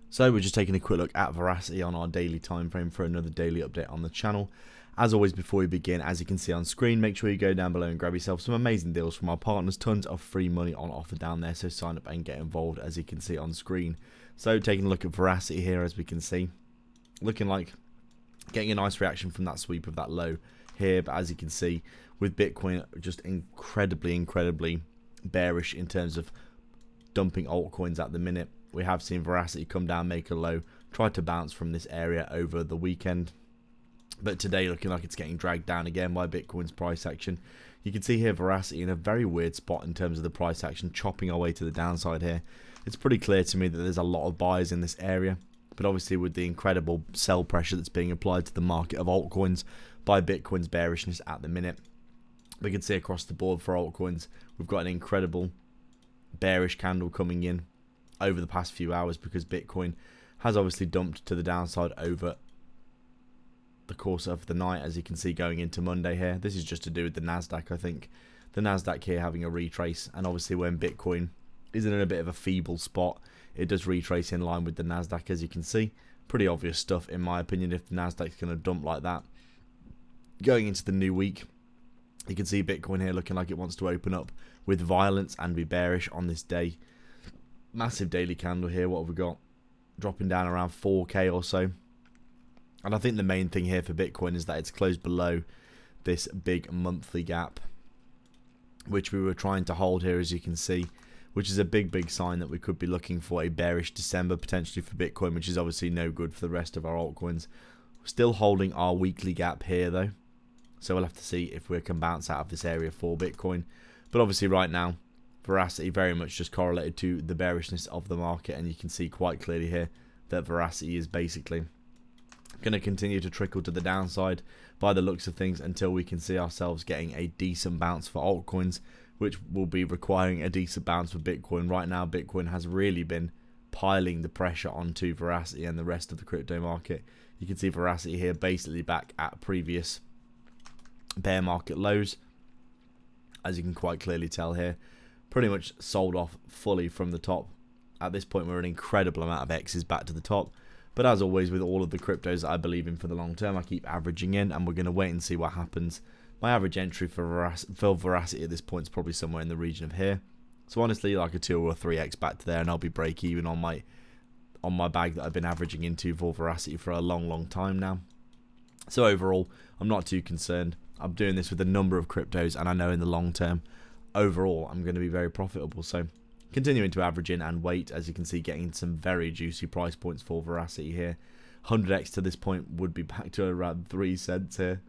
So we're just taking a quick look at Verasity on our daily time frame for another daily update on the channel. As always, before we begin, as you can see on screen, make sure you go down below and grab yourself some amazing deals from our partners. Tons of free money on offer down there, so sign up and get involved, as you can see on screen. So taking a look at Verasity here, as we can see, looking like getting a nice reaction from that sweep of that low here, but as you can see, with Bitcoin just incredibly bearish in terms of dumping altcoins at the minute. We have seen Verasity come down, make a low, try to bounce from this area over the weekend, but today looking like it's getting dragged down again by Bitcoin's price action. You can see here Verasity in a very weird spot in terms of the price action, chopping our way to the downside here. It's pretty clear to me that there's a lot of buyers in this area, but obviously with the incredible sell pressure that's being applied to the market of altcoins by Bitcoin's bearishness at the minute, we can see across the board for altcoins we've got an incredible bearish candle coming in over the past few hours, because Bitcoin has obviously dumped to the downside over the course of the night, as you can see going into Monday here. This is just to do with the Nasdaq. I think the Nasdaq here having a retrace, and obviously when Bitcoin is in a bit of a feeble spot, it does retrace in line with the Nasdaq, as you can see. Pretty obvious stuff in my opinion if the Nasdaq's going to dump like that. Going into the new week, you can see Bitcoin here looking like it wants to open up with violence and be bearish on this day. Massive daily candle here. What have we got? Dropping down around 4k or so. And I think the main thing here for Bitcoin is that it's closed below this big monthly gap, which we were trying to hold here, as you can see, which is a big sign that we could be looking for a bearish December potentially for Bitcoin, which is obviously no good for the rest of our altcoins. We're still holding our weekly gap here though, so we'll have to see if we can bounce out of this area for Bitcoin. But obviously right now, Verasity very much just correlated to the bearishness of the market, and you can see quite clearly here that Verasity is basically going to continue to trickle to the downside by the looks of things until we can see ourselves getting a decent bounce for altcoins, which will be requiring a decent bounce for Bitcoin. Right now Bitcoin has really been piling the pressure onto Verasity and the rest of the crypto market. You can see Verasity here basically back at previous bear market lows, as you can quite clearly tell here. Pretty much sold off fully from the top. At this point we're an incredible amount of X's back to the top, but as always with all of the cryptos that I believe in for the long term, I keep averaging in, and we're going to wait and see what happens. My average entry for Verasity at this point is probably somewhere in the region of here, so honestly like a 2 or 3x back to there, and I'll be break even on my bag that I've been averaging into for Verasity for a long time now. So overall I'm not too concerned. I'm doing this with a number of cryptos, and I know in the long term overall I'm going to be very profitable. So continuing to average in and wait, as you can see, getting some very juicy price points for Verasity here. 100x to this point would be back to around 3 cents here.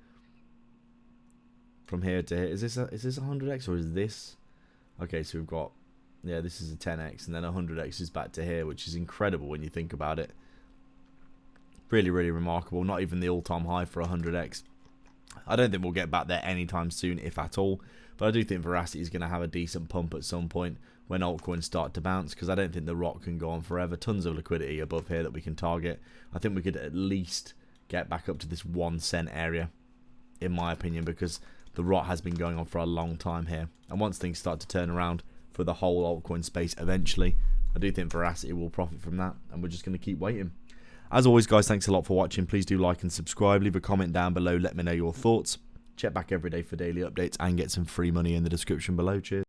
From here to here, is this a 100x or is this? Okay, so we've got, yeah, this is a 10x, and then 100x is back to here, which is incredible when you think about it. Really remarkable. Not even the all-time high for 100x. I don't think we'll get back there anytime soon, if at all, but I do think Verasity is going to have a decent pump at some point when altcoins start to bounce, because I don't think the rot can go on forever. Tons of liquidity above here that we can target. I think we could at least get back up to this 1 cent area, in my opinion, because the rot has been going on for a long time here, and once things start to turn around for the whole altcoin space eventually, I do think Verasity will profit from that, and we're just going to keep waiting. As always guys, thanks a lot for watching. Please do like and subscribe, leave a comment down below, let me know your thoughts. Check back every day for daily updates and get some free money in the description below. Cheers.